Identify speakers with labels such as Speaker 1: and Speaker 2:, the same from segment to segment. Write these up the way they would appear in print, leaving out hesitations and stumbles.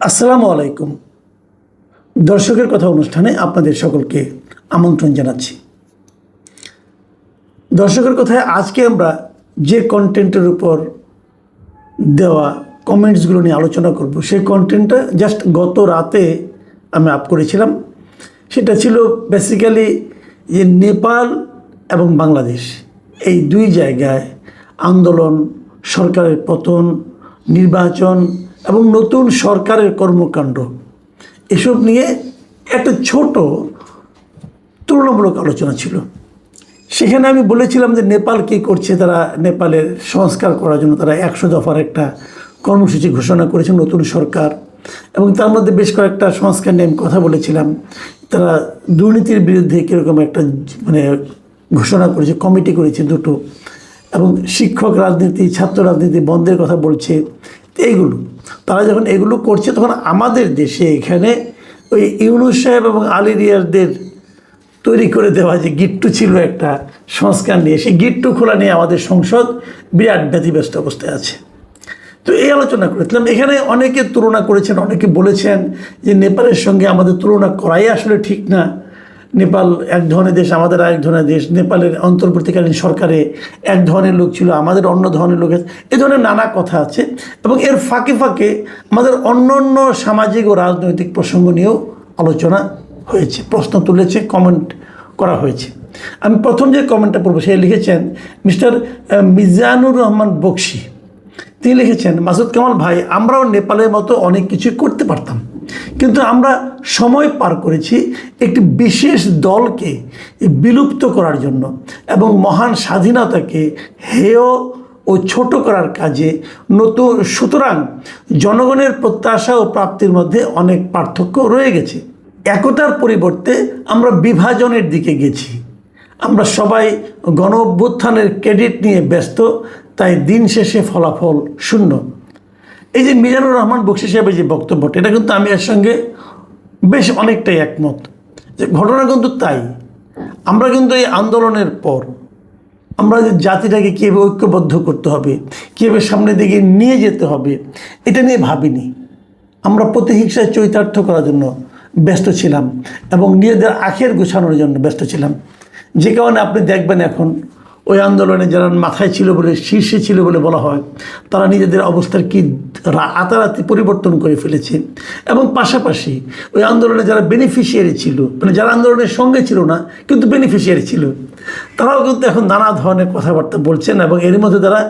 Speaker 1: আসসালামু আলাইকুম। দর্শকের কথা অনুষ্ঠানে আপনাদের সকলকে আমন্ত্রণ জানাচ্ছি। দর্শকের কথায় আজকে আমরা যে কন্টেন্টের উপর দেওয়া কমেন্টসগুলো নিয়ে আলোচনা করব, সেই কন্টেন্টটা জাস্ট গত রাতে আমি আপ করেছিলাম। সেটা ছিল বেসিক্যালি যে নেপাল এবং বাংলাদেশ এই দুই জায়গায় আন্দোলন, সরকারের পতন, নির্বাচন এবং নতুন সরকারের কর্মকাণ্ড, এসব নিয়ে একটা ছোট তুলনামূলক আলোচনা ছিল। সেখানে আমি বলেছিলাম যে নেপাল কী করছে, তারা নেপালের সংস্কার করার জন্য তারা 100 দফার একটা কর্মসূচি ঘোষণা করেছে নতুন সরকার, এবং তার মধ্যে বেশ কয়েকটা সংস্কার নিয়ে আমি কথা বলেছিলাম। তারা দুর্নীতির বিরুদ্ধে কীরকম একটা ঘোষণা করেছে, কমিটি করেছে দুটো, এবং শিক্ষক রাজনীতি, ছাত্র রাজনীতি বন্ধের কথা বলছে। এইগুলো তারা যখন এগুলো করছে, তখন আমাদের দেশে এখানে ওই ইউনূস সাহেব এবং আলী রিয়াজদের তৈরি করে দেওয়া যে গিট্টু ছিল একটা সংস্কার নিয়ে, সেই গিট্টু খোলা নিয়ে আমাদের সংসদ বিরাট ব্যতিব্যস্ত অবস্থায় আছে। তো এই আলোচনা করেছিলাম। এখানে অনেকে তুলনা করেছেন, অনেকে বলেছেন যে নেপালের সঙ্গে আমাদের তুলনা করাই আসলে ঠিক না। নেপাল এক ধরনের দেশ, আমাদের আরেক ধরনের দেশ। নেপালের অন্তর্বর্তীকালীন সরকারে এক ধরনের লোক ছিল, আমাদের অন্য ধরনের লোক আছে। এ ধরনের নানা কথা আছে, এবং এর ফাঁকে ফাঁকে আমাদের অন্য অন্য সামাজিক ও রাজনৈতিক প্রসঙ্গ নিয়েও আলোচনা হয়েছে, প্রশ্ন তুলেছে, কমেন্ট করা হয়েছে। আমি প্রথম যে কমেন্টটা পড়ব, সে লিখেছেন মিস্টার মিজানুর রহমান বক্সি। তিনি লিখেছেন, মাসুদ কামাল ভাই, আমরাও নেপালের মতো অনেক কিছু করতে পারতাম, কিন্তু আমরা সময় পার করেছি একটি বিশেষ দলকে বিলুপ্ত করার জন্য এবং মহান স্বাধীনতাকে হেয় ও ছোট করার কাজে। সুতরাং জনগণের প্রত্যাশা ও প্রাপ্তির মধ্যে অনেক পার্থক্য রয়ে গেছে। একতার পরিবর্তে আমরা বিভাজনের দিকে গেছি। আমরা সবাই গণ অভ্যুত্থানের ক্রেডিট নিয়ে ব্যস্ত, তাই দিন শেষে ফলাফল শূন্য। এই যে মিজানুর রহমান বক্সি সাহেবের যে বক্তব্যটা, এটা কিন্তু আমি এর সঙ্গে বেশ অনেকটাই একমত। যে ঘটনা কিন্তু তাই। আমরা কিন্তু এই আন্দোলনের পর আমরা যে জাতিটাকে কীভাবে ঐক্যবদ্ধ করতে হবে, কীভাবে সামনের দিকে নিয়ে যেতে হবে, এটা নিয়ে ভাবিনি। আমরা প্রতিহিংসায় চরিতার্থ করার জন্য ব্যস্ত ছিলাম এবং নিজেদের আখের গোছানোর জন্য ব্যস্ত ছিলাম। যে কারণে আপনি দেখবেন এখন ওই আন্দোলনে যারা মাথায় ছিল বলে, শীর্ষে ছিল বলে বলা হয়, তারা নিজেদের অবস্থার কি রাতারাতি পরিবর্তন করে ফেলেছে। এবং পাশাপাশি ওই আন্দোলনে যারা বেনিফিশিয়ারি ছিল, মানে যারা আন্দোলনের সঙ্গে ছিল না কিন্তু বেনিফিশিয়ারি ছিল, তারাও কিন্তু এখন নানা ধরনের কথাবার্তা বলছেন, এবং এর মধ্যে তারা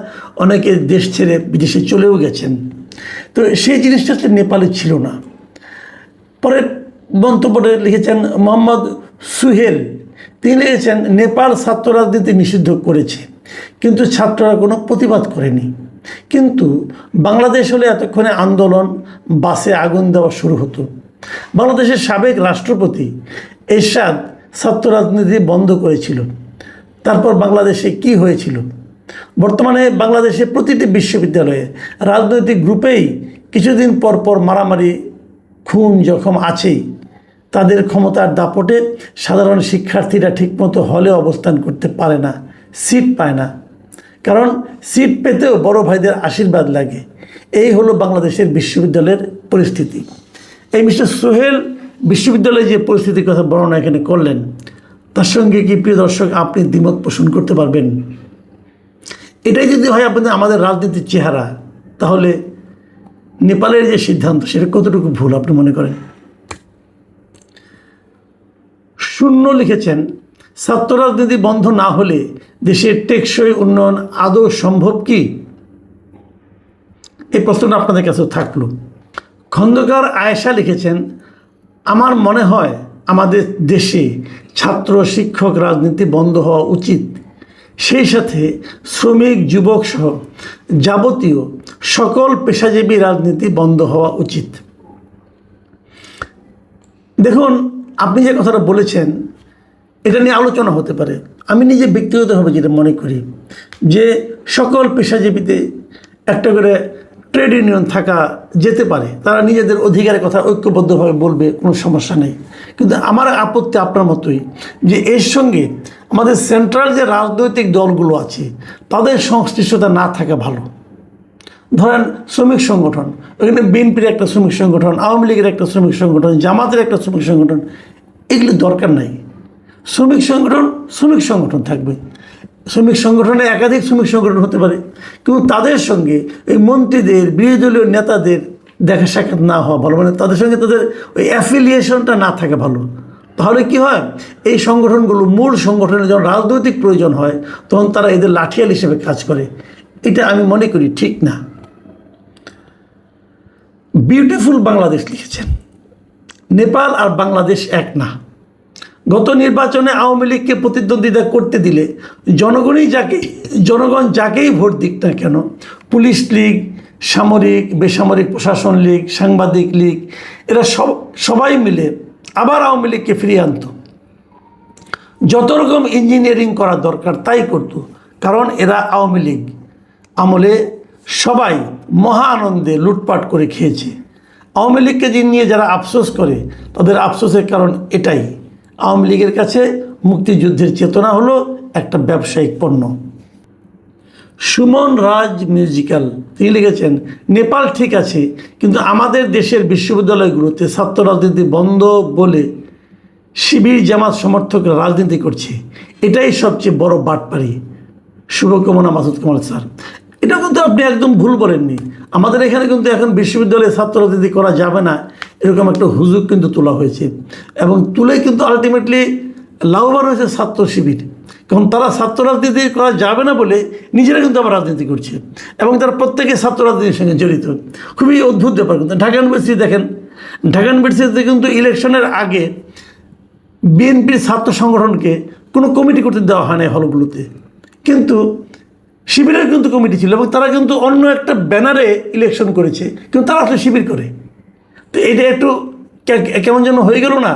Speaker 1: অনেকে দেশ ছেড়ে বিদেশে চলেও গেছেন। তো সেই জিনিসটা নেপালে ছিল না। পরে মন্তব্যটা লিখেছেন মোহাম্মদ সুহেল। তিনি লিখেছেন, নেপাল ছাত্র রাজনীতি নিষিদ্ধ করেছে, কিন্তু ছাত্ররা কোনো প্রতিবাদ করেনি। কিন্তু বাংলাদেশ হলে এতক্ষণে আন্দোলন, বাসে আগুন দেওয়া শুরু হতো। বাংলাদেশের সাবেক রাষ্ট্রপতি এরশাদ ছাত্র রাজনীতি বন্ধ করেছিল। তারপর বাংলাদেশে কি হয়েছিল? বর্তমানে বাংলাদেশে প্রতিটি বিশ্ববিদ্যালয়ে রাজনৈতিক গ্রুপেই কিছুদিন পর পর মারামারি, খুন, জখম আছেই। তাদের ক্ষমতার দাপটে সাধারণ শিক্ষার্থীরা ঠিকমতো হলে অবস্থান করতে পারে না, সিট পায় না। কারণ সিট পেতেও বড় ভাইদের আশীর্বাদ লাগে। এই হলো বাংলাদেশের বিশ্ববিদ্যালয়ের পরিস্থিতি। এই মিস্টার সোহেল বিশ্ববিদ্যালয়ে যে পরিস্থিতির কথা বর্ণনা এখানে করলেন, তার সঙ্গে কি প্রিয় দর্শক আপনি দ্বিমত পোষণ করতে পারবেন? এটাই যদি হয় আপনাদের আমাদের রাজনীতির চেহারা, তাহলে নেপালের যে সিদ্ধান্ত সেটা কতটুকু ভুল আপনি মনে করেন? শূন্য লিখেছেন, ছাত্র রাজনীতি বন্ধ না হলে দেশের টেকসই উন্নয়ন আদৌ সম্ভব কি? এই প্রশ্নটা আপনাদের কাছে থাকলো। খন্দকার আয়েশা লিখেছেন, আমার মনে হয় আমাদের দেশে ছাত্র শিক্ষক রাজনীতি বন্ধ হওয়া উচিত। সেই সাথে শ্রমিক, যুবক সহ যাবতীয় সকল পেশাজীবী রাজনীতি বন্ধ হওয়া উচিত। দেখুন, আপনি যে কথাটা বলেছেন এটা নিয়ে আলোচনা হতে পারে। আমি নিজে ব্যক্তিগতভাবে যেটা মনে করি যে সকল পেশাজীবীতে একটা করে ট্রেড ইউনিয়ন থাকা যেতে পারে, তারা নিজেদের অধিকারের কথা ঐক্যবদ্ধভাবে বলবে, কোনো সমস্যা নেই। কিন্তু আমার আপত্তি আপনার মতোই যে এর সঙ্গে আমাদের সেন্ট্রাল যে রাজনৈতিক দলগুলো আছে তাদের সংশ্লিষ্টতা না থাকা ভালো। ধরেন শ্রমিক সংগঠন, ওখানে বিএনপির একটা শ্রমিক সংগঠন, আওয়ামী লীগের একটা শ্রমিক সংগঠন, জামাতের একটা শ্রমিক সংগঠন, এগুলি দরকার নাই। শ্রমিক সংগঠন থাকবে, শ্রমিক সংগঠনে একাধিক শ্রমিক সংগঠন হতে পারে, কিন্তু তাদের সঙ্গে এই মন্ত্রীদের, বিরোধী দলীয় নেতাদের দেখা সাক্ষাৎ না হওয়া ভালো, মানে তাদের সঙ্গে তাদের ওই অ্যাফিলিয়েশনটা না থাকা ভালো। তাহলে কি হয়, এই সংগঠনগুলো মূল সংগঠনের যখন রাজনৈতিক প্রয়োজন হয় তখন তারা এদের লাঠিয়াল হিসেবে কাজ করে। এটা আমি মনে করি ঠিক না। বিউটিফুল বাংলাদেশ লিখেছেন, নেপাল আর বাংলাদেশ এক না। গত নির্বাচনে আওয়ামী লীগকে প্রতিদ্বন্দ্বিতা করতে দিলে জনগণ যাকেই ভোট দিক না কেন, পুলিশ লীগ, সামরিক বেসামরিক প্রশাসন লীগ, সাংবাদিক লীগ, এরা সবাই মিলে আবার আওয়ামী লীগকে ফিরিয়ে আনত। যত রকম ইঞ্জিনিয়ারিং করা দরকার তাই করত, কারণ এরা আওয়ামী লীগ আমলে সবাই মহা আনন্দে লুটপাট করে খেয়েছে। আওয়ামী লীগকে নিয়ে যারা আফসোস করে তাদের আফসোসের কারণ এটাই, আওয়ামী লীগের কাছে মুক্তিযুদ্ধের চেতনা হলো একটা ব্যবসায়িক পণ্য। সুমন রাজ মিউজিক্যাল তিনি লিখেছেন, নেপাল ঠিক আছে, কিন্তু আমাদের দেশের বিশ্ববিদ্যালয়গুলোতে ছাত্র রাজনীতি বন্ধ বলে শিবির জামাত সমর্থকরা রাজনীতি করছে, এটাই সবচেয়ে বড় বাটপারি। শুভকামনা মাসুদ কামাল স্যার। এটা কিন্তু আপনি একদম ভুল বলেননি। আমাদের এখানে কিন্তু এখন বিশ্ববিদ্যালয়ে ছাত্র রাজনীতি করা যাবে না এরকম একটা হুজুগ কিন্তু তোলা হয়েছে, এবং তুলে কিন্তু আলটিমেটলি লাভবান হয়েছে ছাত্র শিবির, কারণ তারা ছাত্র রাজনীতি করা যাবে না বলে নিজেরা কিন্তু আবার রাজনীতি করছে, এবং তারা প্রত্যেকে ছাত্র রাজনীতির সঙ্গে জড়িত। খুবই অদ্ভুত ব্যাপার। কিন্তু ঢাকা ইউনিভার্সিটি দেখেন, ঢাকা ইউনিভার্সিটিতে কিন্তু ইলেকশনের আগে বিএনপির ছাত্র সংগঠনকে কোনো কমিটি করতে দেওয়া হয় না হলগুলোতে, কিন্তু শিবিরের কিন্তু কমিটি ছিল, এবং তারা কিন্তু অন্য একটা ব্যানারে ইলেকশন করেছে, কিন্তু তারা আসলে শিবির করে। তো এটা একটু কেমন যেন হয়ে গেল না।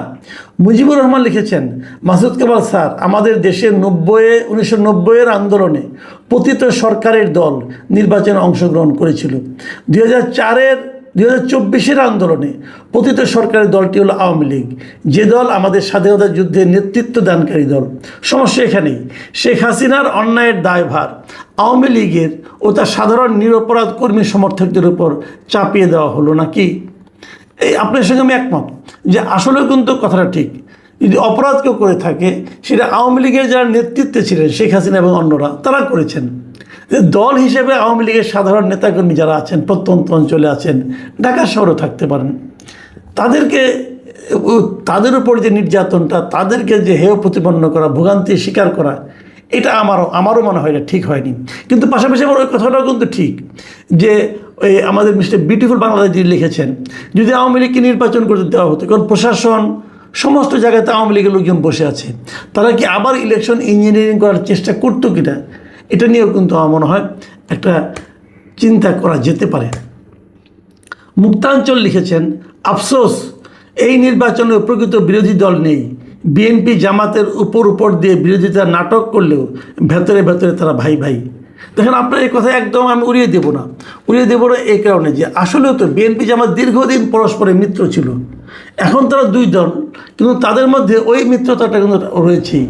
Speaker 1: মুজিবুর রহমান লিখেছেন, মাসুদ কামাল স্যার, আমাদের দেশে 1990-এর আন্দোলনে পতিত সরকারের দল নির্বাচনে অংশগ্রহণ করেছিল। 2024-এর আন্দোলনে পতিত সরকারের দলটি হলো আওয়ামী লীগ, যে দল আমাদের স্বাধীনতা যুদ্ধে নেতৃত্ব দানকারী দল। সমস্যা এখানেই, শেখ হাসিনার অন্যায়ের দায়ভার আওয়ামী লীগের ও তার সাধারণ নিরপরাধ কর্মী সমর্থকদের উপর চাপিয়ে দেওয়া হলো নাকি? এই আপনার সঙ্গে আমি একমত যে আসলেও কিন্তু কথাটা ঠিক। যদি অপরাধ কেউ করে থাকে সেটা আওয়ামী লীগের যারা নেতৃত্বে ছিলেন শেখ হাসিনা এবং অন্যরা, তারা করেছেন। দল হিসেবে আওয়ামী লীগের সাধারণ নেতাকর্মী যারা আছেন, প্রত্যন্ত অঞ্চলে আছেন, ঢাকা শহরে থাকতে পারেন, তাদের উপর যে নির্যাতনটা, তাদেরকে যে হেয় প্রতিপন্ন করা, ভোগান্তি স্বীকার করা, এটা আমারও মনে হয় এটা ঠিক হয়নি। কিন্তু পাশাপাশি আমার ওই কথাটাও কিন্তু ঠিক যে ওই আমাদের মিস্টার বিউটিফুল বাংলাদেশ যিনি লিখেছেন, যদি আওয়ামী লীগকে নির্বাচন করতে দেওয়া হতো, কারণ প্রশাসন সমস্ত জায়গাতে আওয়ামী লীগের লোকজন বসে আছে, তারা কি আবার ইলেকশন ইঞ্জিনিয়ারিং করার চেষ্টা করতো কিনা, এটা নিয়েও কিন্তু আমার মনে হয় একটা চিন্তা করা যেতে পারে। মুক্তাঞ্চল লিখেছেন, আফসোস এই নির্বাচনে প্রকৃত বিরোধী দল নেই। বিএনপি জামাতের উপর দিয়ে বিরোধিতা নাটক করলেও ভেতরে ভেতরে তারা ভাই ভাই। দেখেন, আপনার এই কথা একদম আমি উড়িয়ে দেবো না এই কারণে যে আসলেও তো বিএনপি জামাত দীর্ঘদিন পরস্পরের মিত্র ছিল। এখন তারা দুই দল, কিন্তু তাদের মধ্যে ওই মিত্রতাটা কিন্তু রয়েছেই।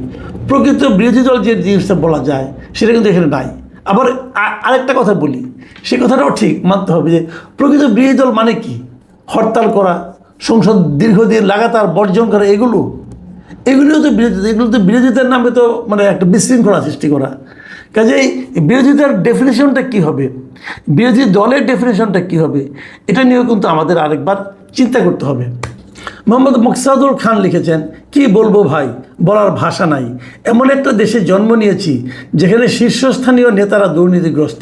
Speaker 1: প্রকৃত বিরোধী দল যে জিনিসটা বলা যায় সেটা কিন্তু এখানে নাই। আবার আরেকটা কথা বলি, সে কথাটাও ঠিক মানতে হবে যে প্রকৃত বিরোধী দল মানে কি? হরতাল করা, সংসদ দীর্ঘদিন লাগাতার বর্জন করা, এগুলিও তো বিরোধিতা। এগুলো তো বিরোধিতার নামে তো মানে একটা বিশৃঙ্খলা সৃষ্টি করা। কাজেই বিরোধিতার ডেফিনেশনটা কী হবে, বিরোধী দলের ডেফিনেশনটা কী হবে, এটা নিয়েও কিন্তু আমাদের আরেকবার চিন্তা করতে হবে। মোহাম্মদ মকসাদুল খান লিখেছেন, কি বলবো ভাই, বলার ভাষা নাই। এমন একটা দেশে জন্ম নিয়েছি যেখানে শীর্ষস্থানীয় নেতারা দুর্নীতিগ্রস্ত,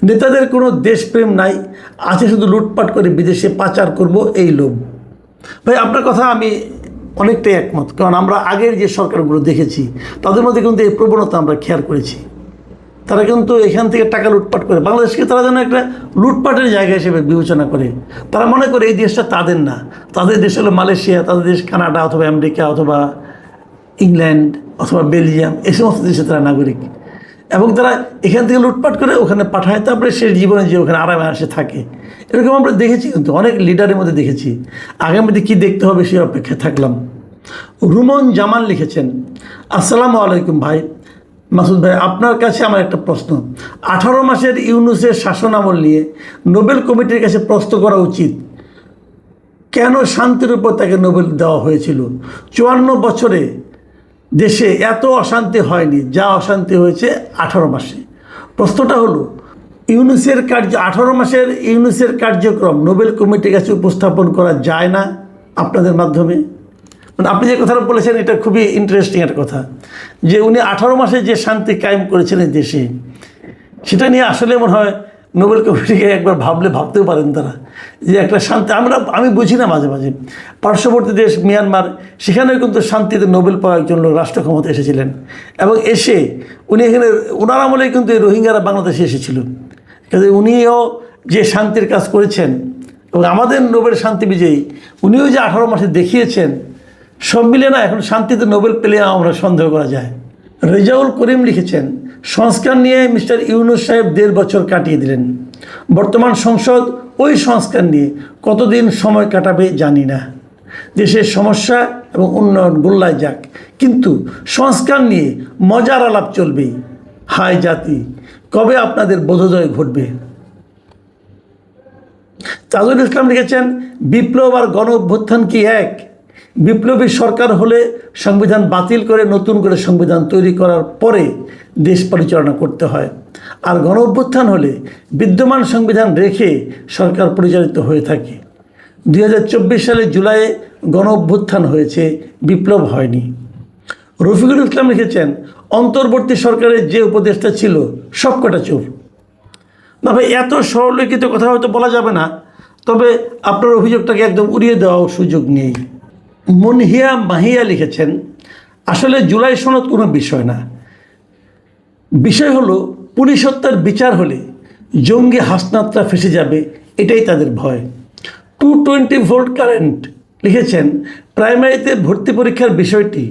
Speaker 1: নেতাদের কোনো দেশপ্রেম নাই, আছে শুধু লুটপাট করে বিদেশে পাচার করব এই লোভ। ভাই, আপনার কথা আমি অনেকটাই একমত, কারণ আমরা আগের যে সরকারগুলো দেখেছি তাদের মধ্যে কিন্তু এই প্রবণতা আমরা খেয়াল করেছি। তারা কিন্তু এখান থেকে টাকা লুটপাট করে বাংলাদেশকে তারা যেন একটা লুটপাটের জায়গা হিসেবে বিবেচনা করে। তারা মনে করে এই দেশটা তাদের না, তাদের দেশ হলো মালয়েশিয়া, তাদের দেশ কানাডা অথবা আমেরিকা অথবা ইংল্যান্ড অথবা বেলজিয়াম, এই সমস্ত দেশে তারা নাগরিক, এবং তারা এখান থেকে লুটপাট করে ওখানে পাঠায়, তারপরে সে জীবনে যে ওখানে আরামে আসে থাকে। এরকম আমরা দেখেছি, কিন্তু অনেক লিডারের মধ্যে দেখেছি। আগামীতে কী দেখতে হবে সে অপেক্ষায় থাকলাম। রুমন জামান লিখেছেন, আসসালামু আলাইকুম ভাই, মাসুদ ভাই, আপনার কাছে আমার একটা প্রশ্ন। 18 মাসের ইউনূসের শাসনামল নিয়ে নোবেল কমিটির কাছে প্রশ্ন করা উচিত, কেন শান্তির উপর তাকে নোবেল দেওয়া হয়েছিল? 54 বছরে দেশে এত অশান্তি হয়নি যা অশান্তি হয়েছে 18 মাসে। প্রশ্নটা হলো, ইউনূসের 18 মাসের ইউনূসের কার্যক্রম নোবেল কমিটির কাছে উপস্থাপন করা যায় না আপনাদের মাধ্যমে? মানে আপনি যে কথাটা বলেছেন এটা খুবই ইন্টারেস্টিং একটা কথা, যে উনি 18 মাসে যে শান্তি কায়েম করেছেন এই দেশে, সেটা নিয়ে আসলে মনে হয় নোবেল কমিটিকে একবার ভাবতেও পারেন তারা, যে একটা শান্তি আমি বুঝি না মাঝে মাঝে। পার্শ্ববর্তী দেশ মিয়ানমার, সেখানেও কিন্তু শান্তিতে নোবেল পাওয়া একজন লোক রাষ্ট্র ক্ষমতা এসেছিলেন, এবং এসে উনি এখানে ওনার আমলেই কিন্তু এই রোহিঙ্গারা বাংলাদেশে এসেছিল। কাজে উনিও যে শান্তির কাজ করেছেন, এবং আমাদের নোবেল শান্তি বিজয়ী উনিও যে 18 মাসে দেখিয়েছেন, সব মিলে না এখন শান্তিতে নোবেল পেলে আমরা সন্দেহ করা যায়। রেজাউল করিম লিখেছেন, সংস্কার নিয়ে মিস্টার ইউনূস সাহেব 1.5 বছর কাটিয়ে দিলেন। বর্তমান সংসদ ওই সংস্কার নিয়ে কতদিন সময় কাটাবে জানি না। দেশের সমস্যা এবং উন্নয়ন গোল্লায় যাক, কিন্তু সংস্কার নিয়ে মজার আলাপ চলবেই। হায় জাতি, কবে আপনাদের বোধোদয় ঘটবে? তাজুল ইসলাম লিখেছেন, বিপ্লব আর গণ অভ্যুত্থান কি এক? বিপ্লবী সরকার হলে সংবিধান বাতিল করে নতুন করে সংবিধান তৈরি করার পরে দেশ পরিচালনা করতে হয়, আর গণ অভ্যুত্থান হলে বিদ্যমান সংবিধান রেখে সরকার পরিচালিত হয়ে থাকে। 2024 সালে জুলাইয়ে গণ অভ্যুত্থান হয়েছে, বিপ্লব হয়নি। রফিকুল ইসলাম লিখেছেন, অন্তর্বর্তী সরকারের যে উপদেষ্টা ছিল সবকটা চোর। না ভাই, এত সরললিখিত কথা হয়তো বলা যাবে না, তবে আপনার অভিযোগটাকে একদম উড়িয়ে দেওয়ার সুযোগ নেই। মুনহিয়া মাহিয়া লিখেছেন, আসলে জুলাই সনদ কোনো বিষয় না, বিষয় হলো পুলিশ হত্যার বিচার হলে জঙ্গি হাসনাতরা ফেসে যাবে, এটাই তাদের ভয়। 220 ভোল্ট কারেন্ট লিখেছেন, প্রাইমারিতে ভর্তি পরীক্ষার বিষয়টি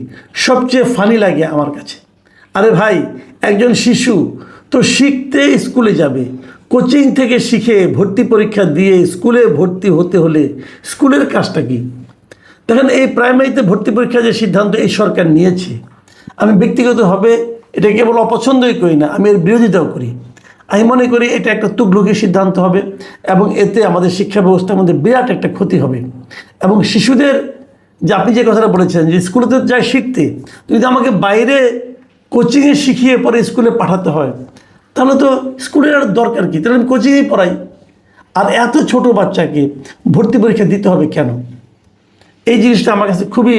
Speaker 1: সবচেয়ে ফানি লাগে আমার কাছে। আরে ভাই, একজন শিশু তো শিখতে স্কুলে যাবে, কোচিং থেকে শিখে ভর্তি পরীক্ষা দিয়ে স্কুলে ভর্তি হতে হলে স্কুলের কাজটা কি? দেখেন, এই প্রাইমারিতে ভর্তি পরীক্ষার যে সিদ্ধান্ত এই সরকার নিয়েছে, আমি ব্যক্তিগতভাবে এটা কেবল অপছন্দই করি না, আমি এর বিরোধিতাও করি। আমি মনে করি এটা একটা তুগলকি সিদ্ধান্ত হবে, এবং এতে আমাদের শিক্ষা ব্যবস্থার মধ্যে বিরাট একটা ক্ষতি হবে। এবং শিশুদের, যে আপনি যে কথাটা বলেছেন যে স্কুলেতে যায় শিখতে, যদি আমাকে বাইরে কোচিংয়ে শিখিয়ে পরে স্কুলে পাঠাতে হয়, তাহলে তো স্কুলের আর দরকার কি? তাহলে আমি কোচিংয়েই পড়াই। আর এত ছোট বাচ্চাকে ভর্তি পরীক্ষা দিতে হবে কেন? এই জিনিসটা আমার কাছে খুবই,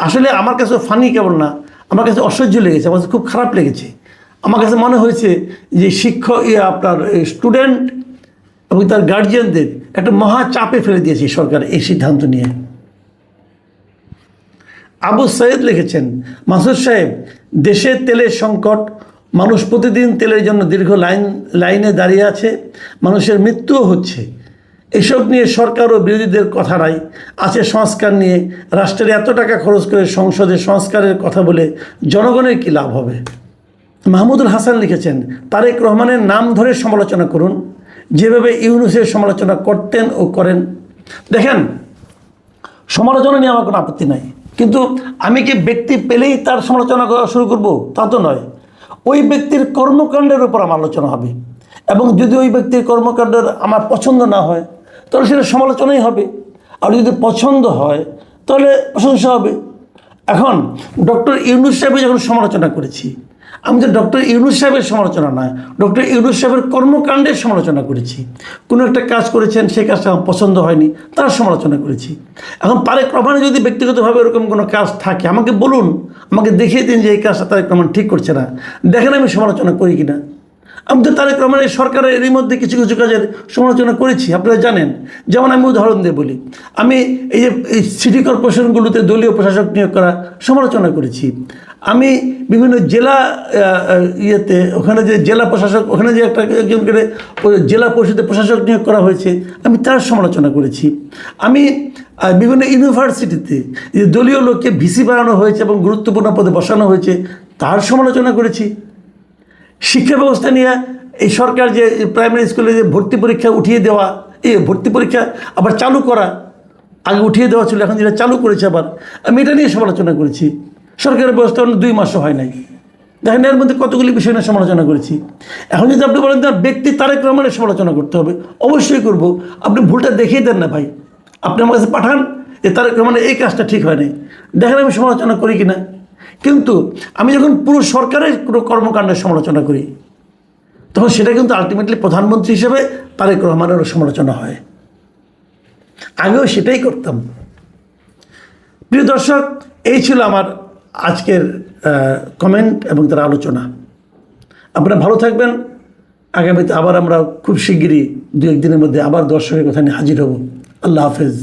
Speaker 1: আসলে আমার কাছে ফানি কেবল না, আমার কাছে অসহ্য লেগেছে, আমার কাছে খুব খারাপ লেগেছে। আমার কাছে মনে হয়েছে যে আপনার স্টুডেন্ট এবং তার গার্জিয়ানদের একটা মহা চাপে ফেলে দিয়েছে সরকার এই সিদ্ধান্ত নিয়ে। আবু সৈয়দ লিখেছেন, মাসুদ সাহেব, দেশে তেলের সংকট, মানুষ প্রতিদিন তেলের জন্য দীর্ঘ লাইনে দাঁড়িয়ে আছে, মানুষের মৃত্যুও হচ্ছে। এসব নিয়ে সরকার ও বিরোধীদের কথা নাই, আছে সংস্কার নিয়ে। রাষ্ট্রের এত টাকা খরচ করে সংসদে সংস্কারের কথা বলে জনগণের কী লাভ হবে? মাহমুদুল হাসান লিখেছেন, তারেক রহমানের নাম ধরে সমালোচনা করুন, যেভাবে ইউনূসের সমালোচনা করতেন ও করেন। দেখেন, সমালোচনা নিয়ে আমার কোনো আপত্তি নাই, কিন্তু আমি কি ব্যক্তি পেলেই তার সমালোচনা করা শুরু করব? তা তো নয়। ওই ব্যক্তির কর্মকাণ্ডের উপর আমার আলোচনা হবে, এবং যদি ওই ব্যক্তির কর্মকাণ্ডের আমার পছন্দ না হয় তাহলে সেটা সমালোচনাই হবে, আর যদি পছন্দ হয় তাহলে প্রশংসা হবে। এখন ডক্টর ইউনূস সাহেবের যখন সমালোচনা করেছি, আমি তো ডক্টর ইউনূস সাহেবের সমালোচনা নয়, ডক্টর ইউনূস সাহেবের কর্মকাণ্ডের সমালোচনা করেছি। কোনো একটা কাজ করেছেন, সেই কাজটা আমার পছন্দ হয়নি, তার সমালোচনা করেছি। এখন তারেক রহমানের যদি ব্যক্তিগতভাবে এরকম কোনো কাজ থাকে, আমাকে বলুন, আমাকে দেখিয়ে দিন যে এই কাজটা তারেক রহমান ঠিক করছে না, দেখেন আমি সমালোচনা করি কিনা। আমি তো তারেক রহমানের সরকারের এরই মধ্যে কিছু কিছু কাজের সমালোচনা করেছি, আপনারা জানেন। যেমন আমি উদাহরণ দিয়ে বলি, আমি এই যে সিটি কর্পোরেশনগুলোতে দলীয় প্রশাসক নিয়োগ করা সমালোচনা করেছি। আমি বিভিন্ন জেলা ওখানে যে জেলা প্রশাসক, ওখানে যে একজন করে জেলা পরিষদে প্রশাসক নিয়োগ করা হয়েছে, আমি তার সমালোচনা করেছি। আমি বিভিন্ন ইউনিভার্সিটিতে যে দলীয় লোককে ভিসি বানানো হয়েছে এবং গুরুত্বপূর্ণ পদে বসানো হয়েছে, তার সমালোচনা করেছি। শিক্ষা ব্যবস্থা নিয়ে এই সরকার যে প্রাইমারি স্কুলে যে ভর্তি পরীক্ষা উঠিয়ে দেওয়া, এই ভর্তি পরীক্ষা আবার চালু করা, আগে উঠিয়ে দেওয়া ছিল, এখন যেটা চালু করেছে আবার, আমি এটা নিয়ে সমালোচনা করেছি। সরকারের ব্যবস্থা 2 মাসও হয় নাই, দেখেন এর মধ্যে কতগুলি বিষয় নিয়ে সমালোচনা করেছি। এখন যদি আপনি বলেন তার ব্যক্তি তারেক রহমানের সমালোচনা করতে হবে, অবশ্যই করব। আপনি ভুলটা দেখিয়ে দেন না ভাই, আপনি আমার কাছে পাঠান যে তারেক রহমানের এই কাজটা ঠিক হয়নি, দেখেন আমি সমালোচনা করি কিনা। কিন্তু আমি যখন পুরো সরকারের কোনো কর্মকাণ্ডের সমালোচনা করি, তখন সেটা কিন্তু আলটিমেটলি প্রধানমন্ত্রী হিসেবে তারেক রহমানেরও সমালোচনা হয়। আগেও সেটাই করতাম। প্রিয় দর্শক, এই ছিল আমার আজকের কমেন্ট এবং তার আলোচনা। আপনারা ভালো থাকবেন। আগামীতে আবার আমরা খুব শিগগিরই 2-1 দিনের মধ্যে আবার দর্শকের কথা নিয়ে হাজির হব। আল্লাহ হাফেজ।